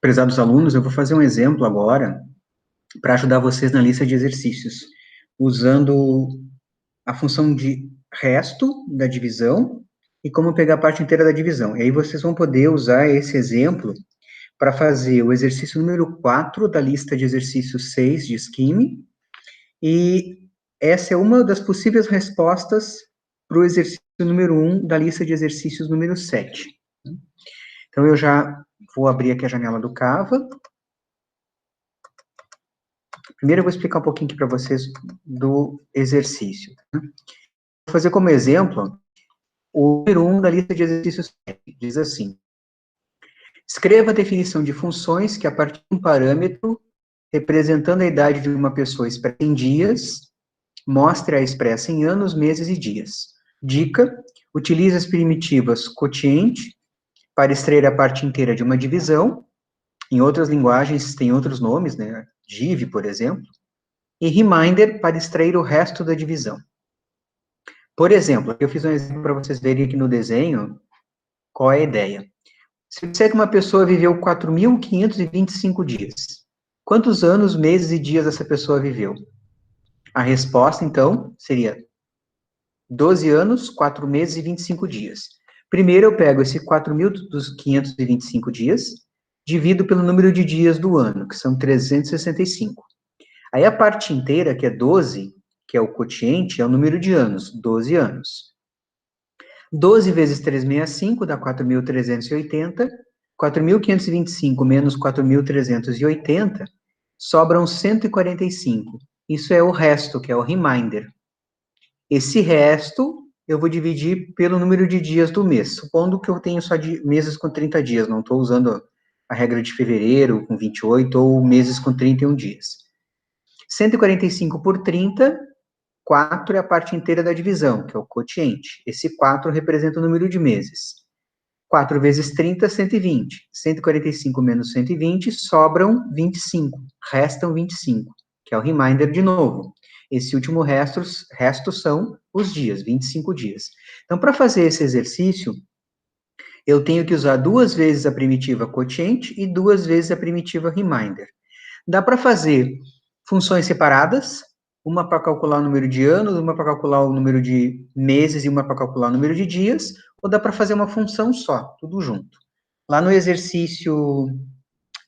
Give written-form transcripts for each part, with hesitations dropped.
Prezados alunos, eu vou fazer um exemplo agora para ajudar vocês na lista de exercícios, usando a função de resto da divisão e como pegar a parte inteira da divisão. E aí vocês vão poder usar esse exemplo para fazer o exercício número 4 da lista de exercícios 6 de Scheme, e essa é uma das possíveis respostas para o exercício número 1 da lista de exercícios número 7. Então, eu já vou abrir aqui a janela do Canva. Primeiro, eu vou explicar um pouquinho aqui para vocês do exercício. Vou fazer como exemplo o número 1 da lista de exercícios 7. Diz assim: escreva a definição de funções que, a partir de um parâmetro representando a idade de uma pessoa expressa em dias, mostre a expressa em anos, meses e dias. Dica: utilize as primitivas quotiente para extrair a parte inteira de uma divisão. Em outras linguagens tem outros nomes, né? Div, por exemplo. E reminder para extrair o resto da divisão. Por exemplo, eu fiz um exemplo para vocês verem aqui no desenho qual é a ideia. Se eu disser que uma pessoa viveu 4.525 dias, quantos anos, meses e dias essa pessoa viveu? A resposta, então, seria 12 anos, 4 meses e 25 dias. Primeiro eu pego esse 4.525 dias, divido pelo número de dias do ano, que são 365. Aí a parte inteira, que é 12, que é o quociente, é o número de anos, 12 anos. 12 vezes 365 dá 4.380. 4.525 menos 4.380, sobram 145. Isso é o resto, que é o reminder. Esse resto, eu vou dividir pelo número de dias do mês, supondo que eu tenho só meses com 30 dias, não estou usando a regra de fevereiro com 28 ou meses com 31 dias. 145 por 30, 4 é a parte inteira da divisão, que é o quociente. Esse 4 representa o número de meses. 4 vezes 30, 120. 145 menos 120, sobram 25. Restam 25, que é o reminder de novo. Esse último resto são os dias, 25 dias. Então, para fazer esse exercício, eu tenho que usar 2 vezes a primitiva quociente e 2 vezes a primitiva reminder. Dá para fazer funções separadas, uma para calcular o número de anos, uma para calcular o número de meses e uma para calcular o número de dias, ou dá para fazer uma função só, tudo junto. Lá no exercício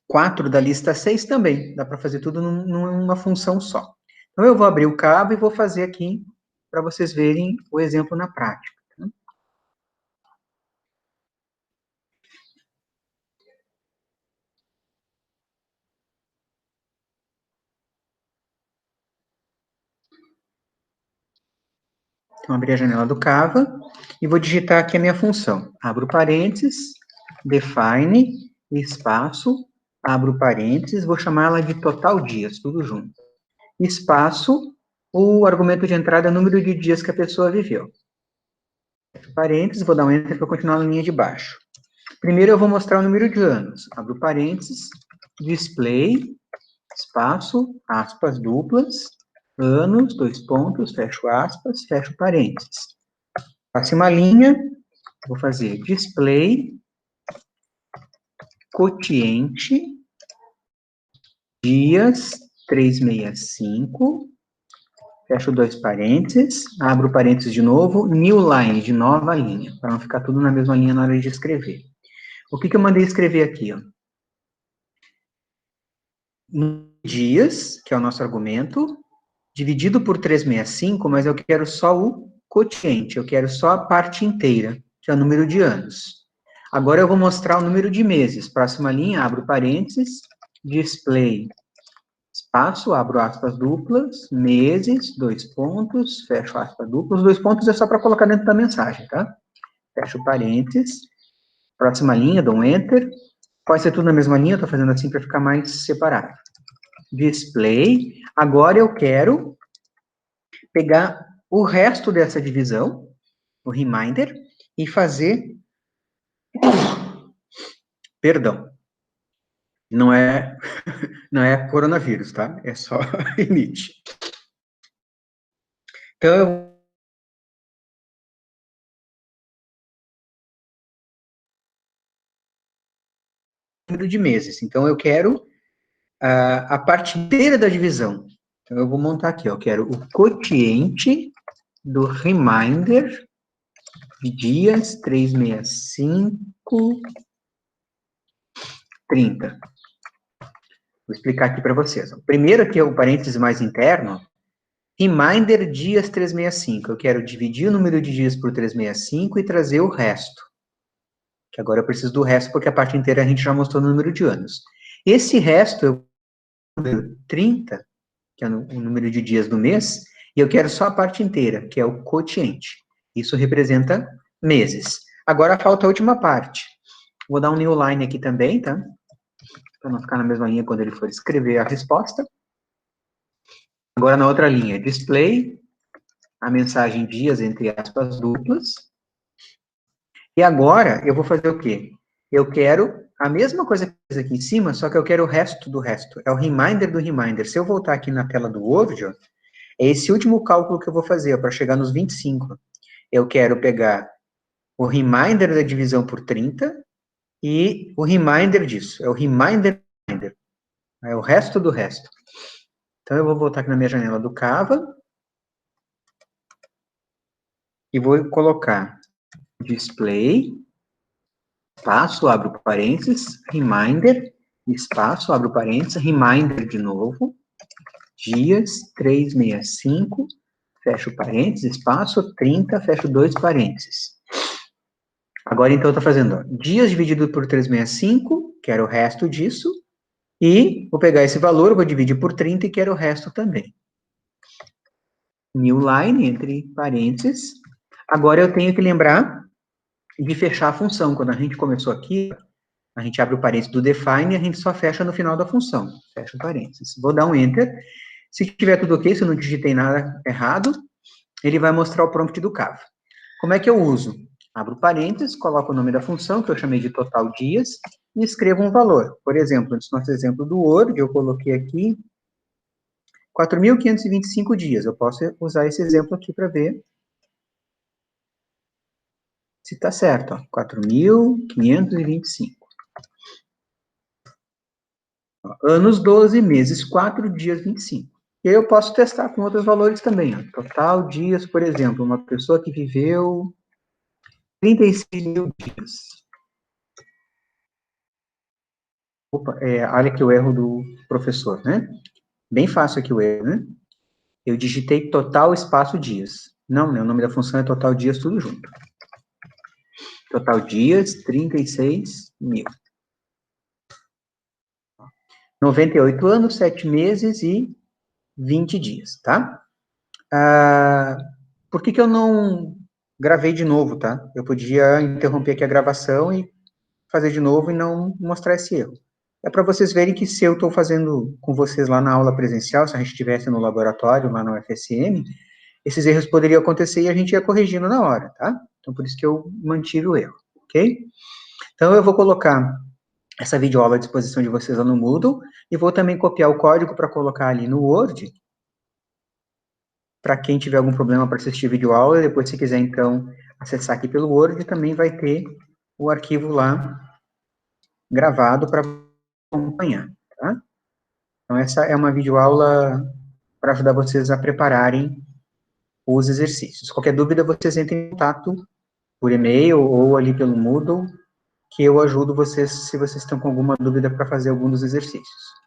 4 da lista 6 também, dá para fazer tudo numa função só. Então, eu vou abrir o cabo e vou fazer aqui para vocês verem o exemplo na prática. Então, abrir a janela do Canva e vou digitar aqui a minha função. Abro parênteses, define, espaço, abro parênteses, vou chamar ela de total dias, tudo junto. Espaço, o argumento de entrada é o número de dias que a pessoa viveu. Parênteses, vou dar um enter para continuar na linha de baixo. Primeiro eu vou mostrar o número de anos. Abro parênteses, display, espaço, aspas duplas, anos, 2 pontos, fecho aspas, fecho parênteses. Passe uma linha, vou fazer display, quociente, dias, 365, fecho 2 parênteses, abro parênteses de novo, new line, de nova linha, para não ficar tudo na mesma linha na hora de escrever. O que eu mandei escrever aqui, ó? Dias, que é o nosso argumento, dividido por 365, mas eu quero só o quociente, eu quero só a parte inteira, que é o número de anos. Agora eu vou mostrar o número de meses. Próxima linha, abro parênteses, display, espaço, abro aspas duplas, meses, 2 pontos, fecho aspas duplas. 2 pontos é só para colocar dentro da mensagem, tá? Fecho parênteses. Próxima linha, dou um enter. Pode ser tudo na mesma linha, eu tô fazendo assim para ficar mais separado. Display. Agora eu quero pegar o resto dessa divisão, o reminder, e fazer... Perdão. Não é, não é coronavírus, tá? É só rinite. Então, eu número de meses. Então, eu quero a parte inteira da divisão. Então, eu vou montar aqui, ó, eu quero o quociente do remainder de dias 365, 30. Vou explicar aqui para vocês. Primeiro aqui é o parênteses mais interno, reminder dias 365. Eu quero dividir o número de dias por 365 e trazer o resto. Que agora eu preciso do resto, porque a parte inteira a gente já mostrou no número de anos. Esse resto, eu número 30, que é o número de dias do mês, e eu quero só a parte inteira, que é o quociente. Isso representa meses. Agora falta a última parte. Vou dar um new line aqui também, tá? Para não ficar na mesma linha quando ele for escrever a resposta. Agora na outra linha, display, a mensagem dias entre aspas duplas. E agora eu vou fazer o quê? Eu quero a mesma coisa que eu fiz aqui em cima, só que eu quero o resto do resto. É o reminder do reminder. Se eu voltar aqui na tela do Word, ó, é esse último cálculo que eu vou fazer para chegar nos 25. Eu quero pegar o reminder da divisão por 30 e o reminder disso. É o reminder, é o resto do resto. Então, eu vou voltar aqui na minha janela do Canva e vou colocar display, espaço, abro parênteses, reminder, espaço, abro parênteses, reminder de novo, dias 365, fecho parênteses, espaço, 30, fecho dois parênteses. Agora, então, eu estou fazendo, ó, dias dividido por 365, quero o resto disso, e vou pegar esse valor, vou dividir por 30 e quero o resto também. New line, entre parênteses. Agora, eu tenho que lembrar de fechar a função. Quando a gente começou aqui, a gente abre o parênteses do define e a gente só fecha no final da função. Fecha o parênteses. Vou dar um enter. Se tiver tudo ok, se eu não digitei nada errado, ele vai mostrar o prompt do Canva. Como é que eu uso? Abro parênteses, coloco o nome da função, que eu chamei de total dias, e escrevo um valor. Por exemplo, nesse nosso exemplo do Word, eu coloquei aqui 4.525 dias. Eu posso usar esse exemplo aqui para ver se está certo. 4.525. Anos 12, meses 4, dias 25. E aí eu posso testar com outros valores também. Ó. Total dias, por exemplo, uma pessoa que viveu 36 mil dias. Opa, olha aqui o erro do professor, né? Bem fácil aqui o erro, né? Eu digitei total espaço dias. Não, né? O nome da função é total dias, tudo junto. Total dias, 36 mil. 98 anos, 7 meses e 20 dias, tá? Por que eu não gravei de novo, tá? Eu podia interromper aqui a gravação e fazer de novo e não mostrar esse erro. É para vocês verem que se eu estou fazendo com vocês lá na aula presencial, se a gente estivesse no laboratório, lá na UFSM, esses erros poderiam acontecer e a gente ia corrigindo na hora, tá? Então, por isso que eu mantive o erro, ok? Então, eu vou colocar essa videoaula à disposição de vocês lá no Moodle e vou também copiar o código para colocar ali no Word, para quem tiver algum problema para assistir videoaula, e depois se quiser, então, acessar aqui pelo Word, também vai ter o arquivo lá gravado para acompanhar, tá? Então, essa é uma videoaula para ajudar vocês a prepararem os exercícios. Qualquer dúvida, vocês entrem em contato por e-mail ou ali pelo Moodle, que eu ajudo vocês se vocês estão com alguma dúvida para fazer algum dos exercícios.